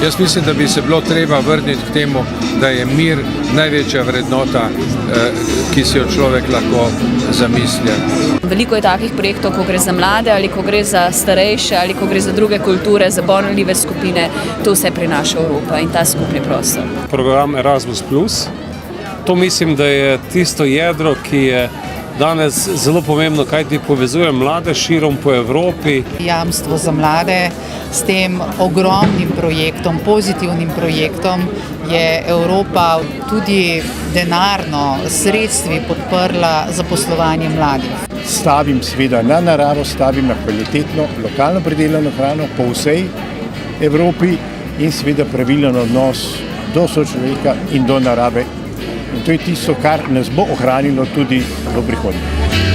Jaz mislim, da bi se bilo treba vrniti k temu, da je mir največja vrednota, ki si jo človek lahko zamisli. Veliko je takih projektov, ko gre za mlade ali ko gre za starejše ali ko gre za druge kulture, za bolj ranljive skupine. To vse prinaša Evropa in ta skupni prostor. Program Erasmus+. To mislim, da je tisto jedro, ki je danes zelo pomembno, kajti povezuje mlade širom po Evropi. Jamstvo za mlade s tem ogromnim projektom, pozitivnim projektom je Evropa tudi denarno sredstvi podprla zaposlovanje mladih. Stavim seveda na naravo, stavim na kvalitetno, lokalno pridelano hrano po vsej Evropi in seveda pravilen odnos do sočloveka in do narave. In to je tisto, kar nas bo ohranilo tudi v prihodnje.